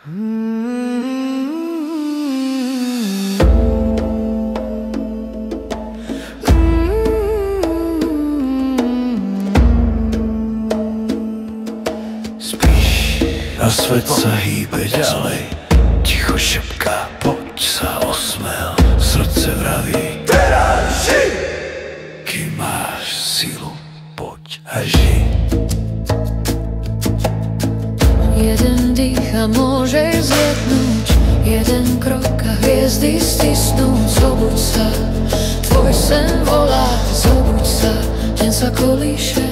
Spíš a svet sa hýbe ďalej, ticho šepká, poď sa osmel. Srdce vraví, teraz ži! Kým máš silu, poď a ži. Jeden dých a môžeš zlietnúť, jeden krok a hviezdy stisnúť. Zobuď sa, tvoj sen volá, zobuď sa, deň sa kolíše.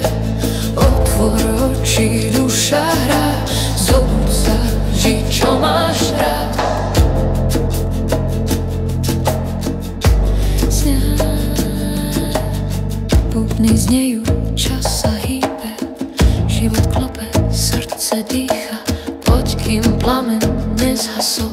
Otvor oči, duša hrá, zobuď sa, ži, čo máš rád. Bubny znejú, čas sa hýbe, život klope, srdce dýcha. Poď, kým plamen nezhasol,